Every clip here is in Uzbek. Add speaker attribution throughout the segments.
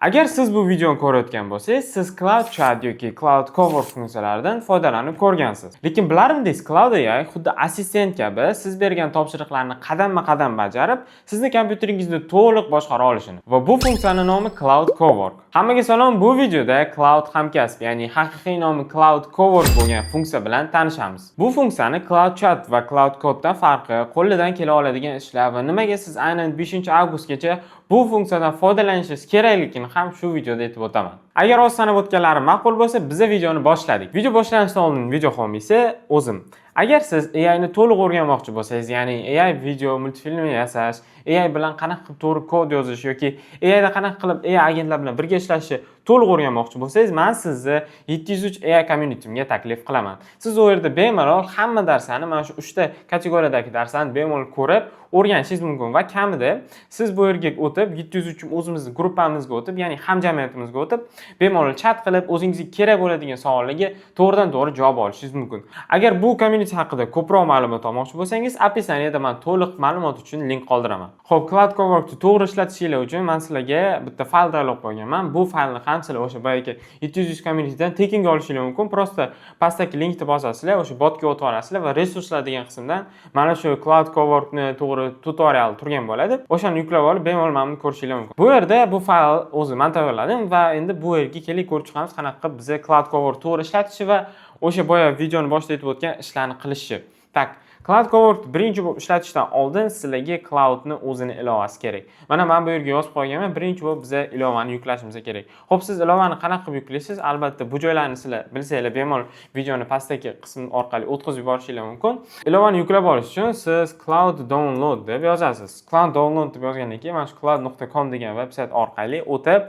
Speaker 1: Agar siz bu videoni ko'rayotgan bo'lsangiz, siz Cloud Chat yoki Cloud Cowork funksiyalaridan foydalanib ko'rgansiz. Lekin bilarmidingiz, Cloud AI xuddi assistent kabi siz bergan topshiriqlarni qadamma-qadam bajarib, sizni kompyuteringizni to'liq boshqara olishini. Va bu funksiyaning nomi Cloud Cowork. Hammaga salom, bu videoda Cloud Hamkasb, ya'ni haqiqiy nomi Cloud Cowork bo'lgan funksiya bilan tanishamiz. Bu funksiyani Cloud Chat va Cloud Codedan farqi, qo'lidan kela oladigan ishlar va nimaga siz aynan 5-avgustgacha bu funksiyadan foydalanishingiz kerakligini ham shu videoda aytib o'taman. Agar o'z sanab o'tganlarim ma'qul bo'lsa, biz videoni boshladik. Video boshlanishidan oldin video homiysi o'zim. Agar siz AI ni to'liq o'rganmoqchi bo'lsangiz, ya'ni AI video multfilm yasash, AI bilan qanaqa qilib to'g'ri kod yozish yoki AI da qanaqa qilib AI agentlar bilan birga ishlashni to'liq o'rganmoqchi bo'lsangiz, men sizni 703 AI community'mga taklif qilaman. Siz u yerda bemalol hamma darslarni, mana shu 3 ta kategoriyadagi darslarni bemalol ko'rib o'rganishingiz mumkin va kamida siz bu yerga o'tib 703 o'zimizning gruppamizga o'tib, ya'ni hamjamiyatimizga o'tib, bemalol chat qilib o'zingizga kerak bo'ladigan savollarga to'g'ridan-to'g'ri javob olishingiz mumkin. Agar bu community haqida ko'proq ma'lumot olmoqchi bo'lsangiz, opisiyaniyada men to'liq ma'lumot uchun link qoldiraman. Xo'p, Cloud Cowork'ni to'g'ri ishlatishingiz uchun men sizlarga bitta fayl tayyorlab qo'yganman. Bu faylni ham sizlar o'sha boyagi 700 communitydan tekinga olishingiz mumkin. Prosta pastdagi linkni bosasizlar, o'sha botga o'tib olasizlar va resurslar degan qismdan mana shu Cloud Cowork'ni to'g'ri tutorial turgan bo'ladi. O'shani yuklab olib bemalol mana buni ko'rishingiz mumkin. Bu yerda bu fayl o'zi men tayyorladim va endi bu yerga kelib ko'rib chiqamiz qanaqa qilib bizni Cloud Cowork to'g'ri ishlatishi va o'sha boya videoni boshida aytib o'tgan ishlarni qilishi. Tak, Cloud Cowork birinchi bo'lib ishlatishdan oldin sizlarga Cloudni o'zini ilovasi kerak. Mana men bu yerga yozib qo'yganman, birinchi bo'lib biz ilovani yuklashimiz kerak. Xo'p, siz ilovani qanaqa qilib yuklaysiz? Albatta bu joylarni sizlar bilsanglar, bemalol videoni pastdagi qism orqali o'tkazib yuborishingiz mumkin. Ilovani yuklab olish uchun siz Cloud Download deb yozasiz. Cloud Download deb yozgandan keyin mana shu cloud.com degan veb-sayt orqali o'tib,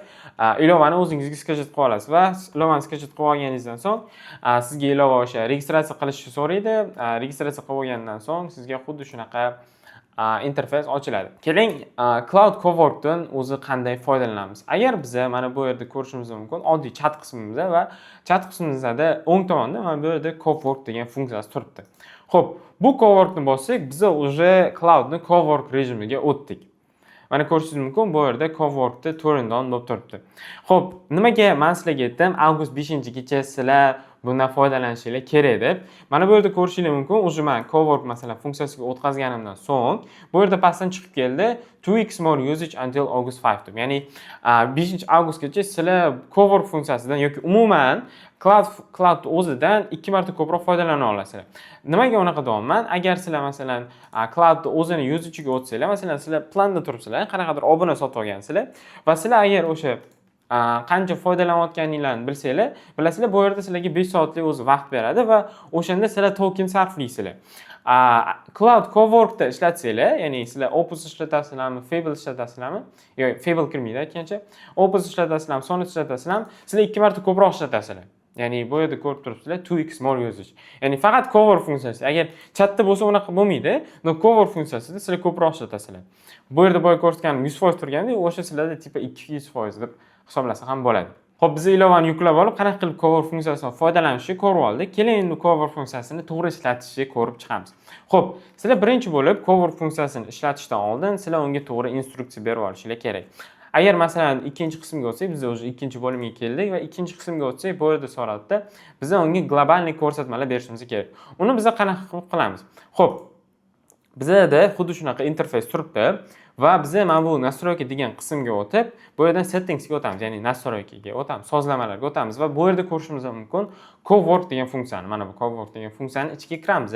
Speaker 1: ilovani o'zingizga sketch qilib olasiz va ilovani sketch qilib olganingizdan so'ng sizga ilova o'sha registratsiya qilishni so'raydi. Registratsiya qilib olgandan so'ng sizga xuddi shunaqa interfays ochiladi. Keling, Cloud Cowork'dan o'zi qanday foydalanamiz? Agar biz mana bu yerda ko'rishimiz mumkin, oddiy chat qismimizda va chat qismimizda o'ng tomonda mana bu yerda Cowork degan funksiyasi turibdi. Xo'p, bu Cowork'ni bossak, biz уже Cloud'ni Cowork rejimiga o'tdik. Mana ko'rishingiz mumkin, bu yerda Cowork'da turn on bo'lib turibdi. Xo'p, nimaga men sizlarga aytdim, avgust 5-gacha sizlar bundan foydalanishingiz kerak deb. Mana bu yerda ko'rishingiz mumkin, o'sha men Cowork masalan funksiyasiga o'tkazganimdan so'ng, bu yerda pastdan chiqib keldi 2x more usage until August 5 deb. Ya'ni 5-avgustgacha sizlar Cowork funksiyasidan yoki umuman Cloud o'zidan 2 marta ko'proq foydalana olasizlar. Nimaga unaqa deyapman? Agar sizlar masalan Cloud o'zini usage'iga o'tsanglar, masalan sizlar planda turibsizlar, qanaqadir obuna sotib olgansizlar va sizlar agar o'sha qancha foydalanayotganinglarni bilsanglar, bilasizlar, bu yerda sizlarga 5 soatlik o'zi vaqt beradi va o'shanda sizlar token sarflaysizlar. Cloud Cowork'da ishlatsanglar, ya'ni sizlar Opus ishlatasizlarmi, Fable ishlatasizlarmi? Yo'q, Fable kirmaydi aytgancha. Opus ishlatasizlarmi, Sonnet ishlatasizlarmi? Sizlar 2 marta ko'proq ishlatasizlar. Ya'ni bu yerda ko'rib turibsizlar 2x more usage. Ya'ni faqat Cowork funksiyasi. Agar chatda bo'lsa unaqa bo'lmaydi, no Cowork funksiyasida sizlar ko'proq ishlatasizlar. Bu yerda boya ko'rsatganim 100% turganda, o'sha sizlarda tipa 200% deb hisoblasa ham bo'ladi. Xo'p, biz ilovani yuklab olib, qanaqa qilib Cowork funksiyasidan foydalanishni ko'rib oldik. Keling, endi Cowork funksiyasini to'g'ri ishlatishni ko'rib chiqamiz. Xo'p, sizlar birinchi bo'lib Cowork funksiyasini ishlatishdan oldin sizlar unga to'g'ri instruksiya berib olishingiz kerak. Agar masalan ikkinchi qismga o'tsak, biz o'zi ikkinchi bo'limga keldik va ikkinchi qismga o'tsak, bu yerda so'radida biz unga globalniy ko'rsatmalar berishimiz kerak. Uni biz qanaqa qilib qilamiz? Xo'p, bizda xuddi shunaqa interfays turibdi va biz mana bu настройка degan qismga o'tib, bu yerdan settingsga o'tamiz, ya'ni настройкаga o'tamiz, sozlamalarga o'tamiz va bu yerda ko'rishimiz mumkin Cowork degan funksiyani, mana bu Cowork degan funksiyani ichiga kiramiz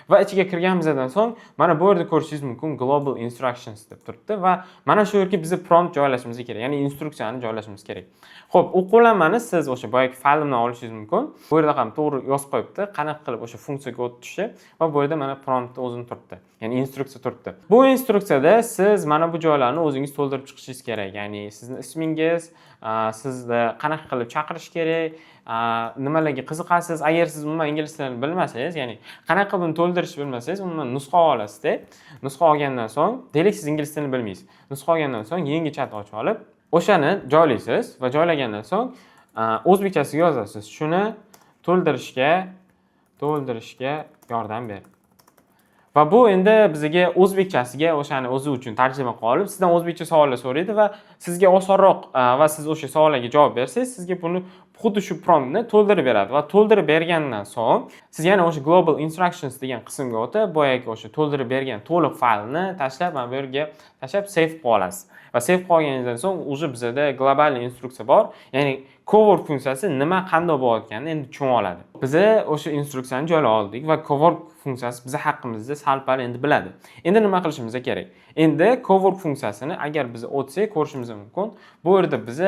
Speaker 1: va ichiga kirganimizdan so'ng mana bu yerda ko'rishingiz mumkin Global Instructions deb turibdi va mana shu yerga biz prompt joylashimiz kerak, ya'ni instruksiyani joylashimiz kerak. Xo'p, u qo'llanmani siz o'sha boyagi faylimdan olishingiz mumkin. Bu yerda ham to'g'ri yozib qo'yibdi, qanaqa qilib o'sha funksiyaga o'tishi va bu yerda mana prompt o'zini turibdi. Ya'ni instruksiya turibdi. Bu instruksiyada siz mana bu joylarni o'zingiz to'ldirib chiqishingiz kerak. Ya'ni sizning ismingiz, sizni qanaqa qilib chaqirish kerak, nimalarga qiziqasiz. Agar siz umuman ingliz tilini bilmasangiz, ya'ni qanaqa buni to'ldirishni bilmasangiz, umuman nusxa olasiz-da. Nusxa olgandan so'ng, deylik siz ingliz tilini bilmaysiz. Nusxa olgandan so'ng yangi chat ochib olib, o'shani joylaysiz va joylagandan so'ng o'zbekchasiga yozasiz. Shuni to'ldirishga yordam ber. Va bu endi bizga o'zbekchasiga o'shani o'zi uchun tarjima qilib, sizdan o'zbekcha savollar so'raydi va sizga osonroq va siz o'sha savollarga javob bersangiz, sizga buni xuddi shu promptni to'ldirib beradi va to'ldirib bergandan so'ng siz yana o'sha global instructions degan qismga o'tib, boyagi o'sha to'ldirib bergan to'liq faylni tashlab, mana bu yerga tashlab save qilib olasiz. Va save qilganingizdan so'ng уже bizda global instruksiya bor. Ya'ni cowork funksiyasi nima qanday bo'layotganini endi tushunib oladi. Biz o'sha instruksiyani joylab oldik va cowork funksiyasi biz haqimizda sal-pal endi biladi. Endi nima qilishimiz kerak? Endi cowork funksiyasini agar biz o'tsak ko'rishimiz mumkin. Bu yerda biz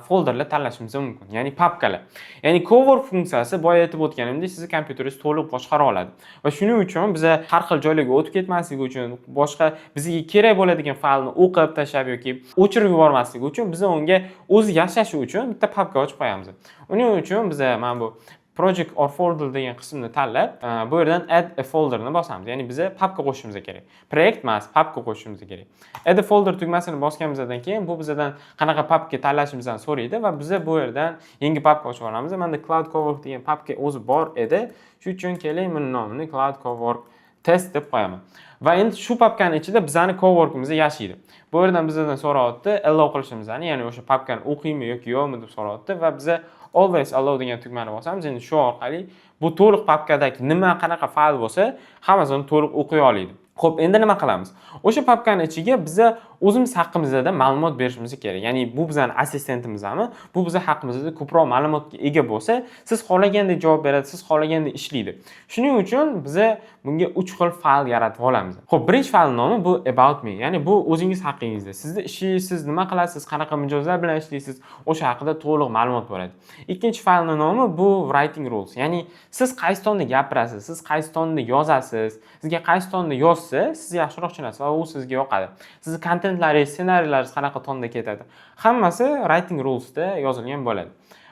Speaker 1: folderlar tanlashimiz mumkin, ya'ni papkalar. Ya'ni cowork funksiyasi boya aytib o'tganimdek, sizni kompyuteringiz to'liq boshqara oladi. Va shuning uchun biz har xil joylarga o'tib ketmasligi uchun, boshqa bizga kerak bo'ladigan faylni o'qib tashlab yoki o'chirib yubormasligi uchun biz unga o'zi yashashi uchun bitta papka ochib qo'yamiz. Uning uchun biz mana bu project or folder degan qismni tanlab, bu yerdan add a folder ni bosamiz. Ya'ni biz papka qo'shishimiz kerak. Proyekt emas, papka qo'shishimiz kerak. Add a folder tugmasini bosganimizdan keyin bu bizdan qanaqa papka tanlashimizni so'raydi va biz bu yerdan yangi papka ochib olamiz. Menda Cloud Cowork degan papka o'zi bor edi. Shuning uchun keling, buni nomini Cloud Cowork test deb qo'yaman. Va endi shu papkani ichida bizning coworkimiz yashaydi. Bu yerdan bizdan so'rayapti allow qilishimizni, ya'ni o'sha papkani o'qiymi yoki yo'qmi deb so'rayapti va biz always allow degan tugmani bosamiz. Endi shu orqali bu to'liq papkadagi nima qanaqa fayl bo'lsa, hammasini to'liq o'qiy oladi. Xo'p, endi nima qilamiz? O'sha papkani ichiga biz o'zimiz haqimizda ma'lumot berishimiz kerak. Ya'ni bu bizning assistentimizmi? Bu biz haqimizda ko'proq ma'lumotga ega bo'lsa, siz xohlagandek javob beradi, siz xohlagandek ishlaydi. Shuning uchun biz bunga 3 xil fayl yaratib olamiz. Xo'p, birinchi fayl nomi bu about me. Ya'ni bu o'zingiz haqingizda. Sizning ishingiz, siz nima qilasiz, qanaqa mijozlar bilan ishlaysiz, o'sha haqida to'liq ma'lumot bo'ladi. Ikkinchi faylning nomi bu writing rules. Ya'ni siz qaysi tonda gapirasiz, siz qaysi tonda yozasiz, sizga qaysi tonda yozsa, siz yaxshiroq tushunasiz va u sizga yoqadi. Sizning kontentlaringiz, ssenariylaringiz qanaqa tonda ketadi. Hammasi writing rulesda yozilgan bo'ladi.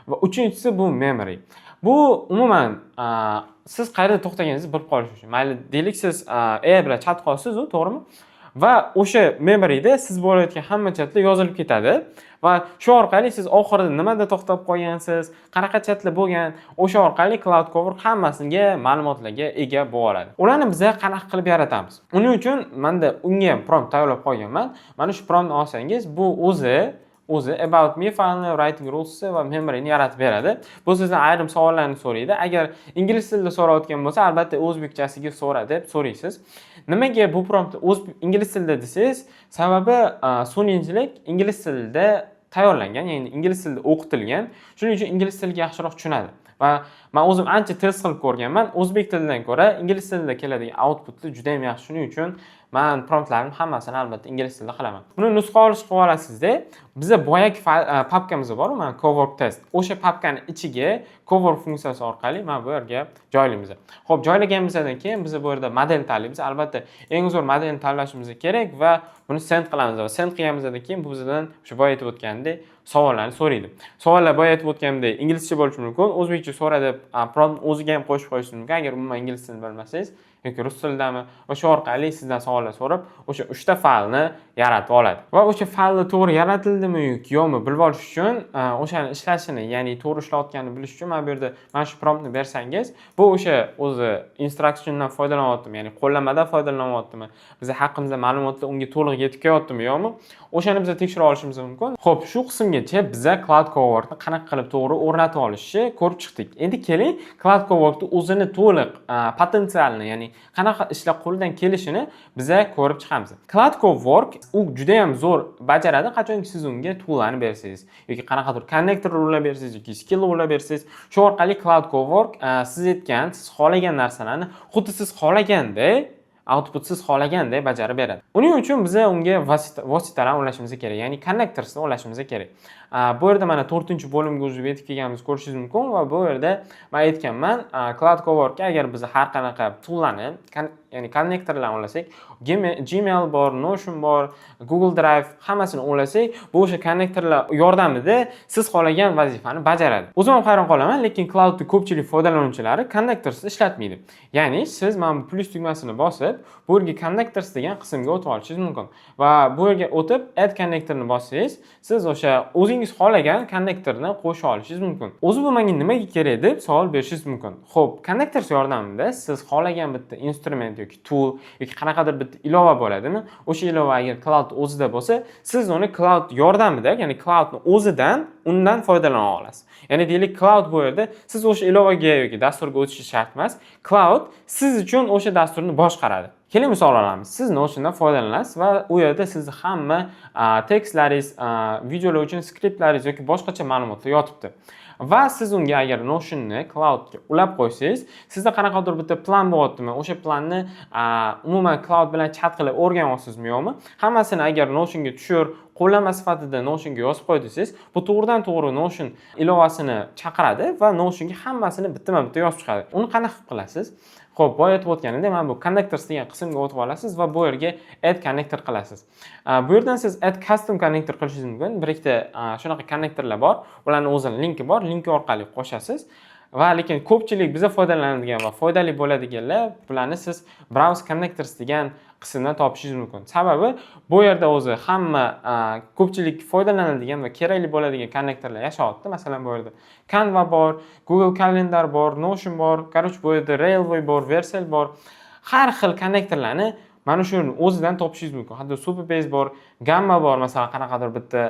Speaker 1: Va uchinchisi bu memory. Bu umuman siz qayerda to'xtaganingizni bilib qolish uchun. Mayli deylik siz bilan chat qolsiz, to'g'rimi? Va o'sha memoryda siz bo'layotgan hamma chatlar yozilib ketadi va shu orqali siz oxirida nimada to'xtab qolgansiz, qanaqa chatlar bo'lgan, o'sha orqali Cloud Cowork hammasiga ma'lumotlarga ega bo'la oladi. Ularni biz qanaqa qilib yaratamiz? Uning uchun menda unga ham prompt tayyorlab qo'yganman. Mana shu promptni olsangiz, bu o'zi about me faylni, writing rules va memoryni yaratib beradi. Bu sizdan ayrim savollarni so'raydi. Agar ingliz tilida so'rayotgan bo'lsa, albatta o'zbekchasiga so'ra deb so'raysiz. Nimaga bu promptni ingliz tilida desangiz, sababi sun'iy ingliz tilida tayyorlangan, ya'ni ingliz tilida o'qitilgan. Shuning uchun ingliz tiliga yaxshiroq tushunadi. Va men o'zim ancha test qilib ko'rganman. O'zbek tilidan ko'ra ingliz tilida keladigan outputni juda ham yaxshi. Shuning uchun men promptlarni hammasini albatta ingliz tilida qilaman. Buni nusxa olish qilib olasizda, bizda boyagi papkamiz bor, mana cowork test. O'sha papkani ichiga cowork funksiyasi orqali mana bu yerga joylaymiz. Xo'p, joylaganimizdan keyin biz bu yerda model tanlaymiz. Albatta, eng zo'r modelni tanlashimiz kerak va buni send qilamiz. Va send qilganimizdan keyin bu bizdan o'sha boya aytib o'tgandek savollarni so'raydi. Savollar boya aytib o'tgandek inglizcha bo'lishi mumkin, o'zbekcha so'ra deb prompt o'ziga ham qo'shib qo'yish mumkin. Agar umuman ingliz tilini bilmasangiz yoki rus tilidami, o'sha orqali sizdan savollar so'rab, o'sha 3 ta faylni yaratib oladi. Va o'sha faylni to'g'ri yaratildimi yoki yo'qmi bilib olish uchun, o'shani ishlashini, ya'ni to'g'ri ishlayotganini bilish uchun mana bu yerda mana shu promptni bersangiz, bu o'sha o'zi instructiondan foydalanyaptimi, ya'ni qo'llanmadan foydalanyaptimi, biz haqimizda ma'lumotlar unga to'liq yetib kelyaptimi yo'qmi, o'shani biz tekshirib olishimiz mumkin. Xo'p, shu qismgacha biz Cloud Coworkni qanaqa qilib to'g'ri o'rnatib olishni ko'rib chiqdik. Endi keling, Cloud Coworkni o'zini to'liq potensialini, ya'ni qanaqa ishlar qo'ldan kelishini biz ko'rib chiqamiz. Cloud Cowork u juda ham zo'r bajaradi qachonki siz unga toollarni bersangiz yoki qanaqadir konnektorlar ulab bersangiz yoki skill ulab bersangiz, shu orqali Cloud Cowork siz aytgan, siz xohlagan narsalarni xuddi siz xohlaganda output siz xohlagandek bajarib beradi. Uning uchun biz unga vositalarni ulashimiz kerak, ya'ni connectorsni ulashimiz kerak. Bu yerda mana 4-bo'limga o'zib yetib kelganimizni ko'rishingiz mumkin va bu yerda men aytganman, Cloud Coworkga agar biz har qanaqa toollarni, ya'ni konnektorlarni ulasak, Gmail bor, Notion bor, Google Drive hammasini ulasak, bu o'sha konnektorlar yordamida siz xohlagan vazifani bajaradi. O'zim ham hayron qolaman, lekin Cloudning ko'pchilik foydalanuvchilari konnektorsiz ishlatmaydi. Ya'ni siz mana bu plus tugmasini bosib, bu yerga connectors degan qismga o'tib olishingiz mumkin. Va bu yerga o'tib add connectorni bossangiz, siz o'sha o'zingiz o'zingiz xohlagan konnektorni qo'sha olishingiz mumkin. O'zi bu menga nimaga kerak deb savol berishingiz mumkin. Xo'p, konnektor yordamida siz xohlagan bitta instrument yoki tool yoki qanaqadir bitta ilova bo'ladimi? O'sha ilova agar cloud o'zida bo'lsa, siz uni cloud yordamida, ya'ni cloudning o'zidan undan foydalana olasiz. Ya'ni deylik, cloud bu yerda siz o'sha ilovaga yoki dasturga o'tishingiz shart emas. Cloud siz uchun o'sha dasturni boshqaradi. Keling misol olamiz. Siz Notion'dan foydalanasiz va u yerda sizni hamma tekstlaringiz, videolar uchun skriptlaringiz yoki boshqacha ma'lumotlar yotibdi. Va siz unga agar Notion'ni cloudga ulab qo'ysangiz, sizda qanaqadir bitta plan bo'lyaptimi? O'sha planni umuman cloud bilan chat qilib o'rganyapsizmi yo'qmi? Hammasini agar Notion'ga tushir, qo'llanma sifatida Notion'ga yozib qo'y desangiz, bu to'g'ridan to'g'ri Notion ilovasini chaqiradi va Notion'ga hammasini bitta-bitta yozib chiqadi. Uni qanaqa qilib qilasiz? Xo'p, boya aytib o'tganimdek, mana bu connectors degan qismga o'tib olasiz va bu yerga add connector qilasiz. Bu yerdan siz add custom connector qilishingiz mumkin. Bir ikkita shunaqa connectorlar bor. Ularning o'zining linki bor. Linki orqali qo'shasiz. Va lekin ko'pchilik biza foydalanadigan va foydali bo'ladiganlar, bularni siz browse connectors degan qismdan topishingiz mumkin. Sababi bu yerda o'zi hamma ko'pchilik foydalanadigan va kerakli bo'ladigan konnektorlar yashayapti. Masalan, bu yerda Canva bor, Google Calendar bor, Notion bor, короче, bu yerda Railway bor, Vercel bor. Har xil konnektorlarni mana shuni o'zidan topishingiz mumkin. Hatto Superbase bor, Gamma bor, masalan, qanaqadir bitta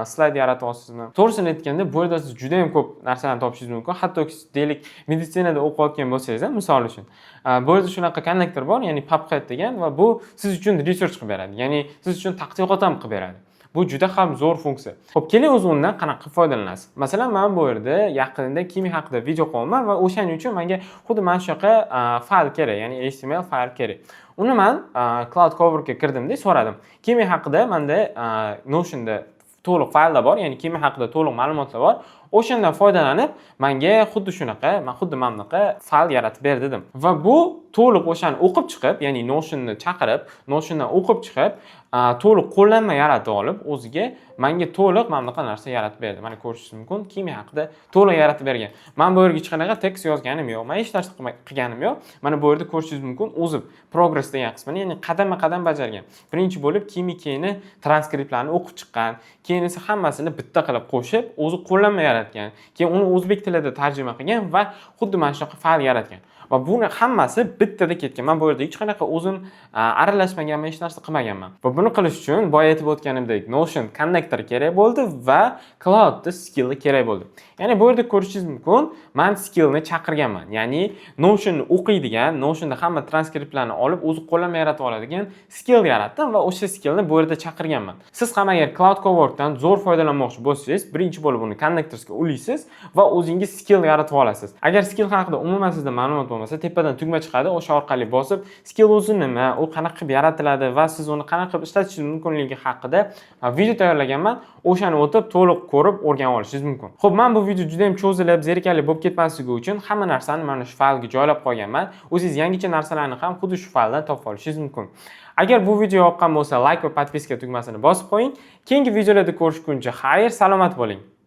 Speaker 1: slayd yaratyapsizmi? To'g'risini aytganda, bu yerda siz juda ham ko'p narsalarni topishingiz mumkin. Hatto deylik, meditsinada o'qiyotgan bo'lsangiz ham, misol uchun, bu yerda shunaqa konnektor bor, ya'ni PubCat degan, va bu siz uchun research qilib beradi. Ya'ni siz uchun taqdimot ham qilib beradi. Bu juda ham zo'r funksiya. Xo'p, keling o'zi undan qanaqa foydalanasiz. Masalan, men bu yerda yaqinda kimya haqida video qo'yaman va o'shaning uchun menga xuddi mana shunaqa fayl kerak, ya'ni HTML fayl kerak. Uni men Cloud Cowork'ga kirdimda so'radim. Kimya haqida menda Notion'da to'liq fayllar bor, ya'ni kimya haqida to'liq ma'lumotlar bor. O'shandan foydalanib, menga xuddi shunaqa, men xuddi mana bunaqa fayl yaratib ber dedim. Va bu to'liq o'shani o'qib chiqib, ya'ni Notion'ni chaqirib, Notion'dan o'qib chiqib, to'liq qo'llanma yaratib olib, o'ziga menga to'liq mana bunaqa narsa yaratib berdi. Mana ko'rishingiz mumkin, kimya haqida to'liq yaratib bergan. Men bu yerga hech qanaqa tekst yozganim yo'q, men hech narsa qilganim yo'q. Mana bu yerda ko'rishingiz mumkin, o'zi progress degan qismini, ya'ni qadama-qadam bajargan. Birinchi bo'lib kimikani transkriptlarni o'qib chiqqan, keyin esa hammasini bitta qilib qo'shib, o'zi qo'llanma yaratgan. Keyin uni o'zbek tilida tarjima qilgan va xuddi mana shunaqa fayl yaratgan. Va buni hammasi bittada ketgan. Men bu yerda hech qanaqa o'zim aralashmaganman, hech narsa qilmaganman. Va buni qilish uchun boya aytib o'tganimdek Notion connector kerak bo'ldi va Cloud skill kerak bo'ldi. Ya'ni bu yerda ko'rishingiz mumkin, men skillni chaqirganman. Ya'ni Notion'ni o'qiydigan, Notion'da hamma transkriptlarni olib, o'zi qo'llanma yaratib oladigan skill yaratdim va o'sha skillni bu yerda chaqirganman. Siz ham agar Cloud Cowork'dan zo'r foydalanmoqchi bo'lsangiz, birinchi bo'lib uni connectorsga ulaysiz va o'zingiz skill yaratib olasiz. Agar skill haqida umuman sizda ma'lumot bo'lmasa, tepadan tugma chiqadi, o'sha orqali bosib, skill o'zi nima, u qanaqa qilib yaratiladi va siz uni qanaqa qilib ishlatishingiz mumkinligi haqida video tayyorlaganman. O'shani o'tib, to'liq ko'rib, o'rganib olishingiz mumkin. Xo'p, men bu video juda ham cho'zilib, zerikarli bo'lib ketmasligi uchun hamma narsani mana shu faylga joylab qo'yganman. O'zingiz yangicha narsalarni ham xuddi shu fayldan topib olishingiz mumkin. Agar bu video yoqqan bo'lsa, like va podpiska tugmasini bosib qo'ying. Keyingi videolarda ko'rishguncha xayr, salomat bo'ling.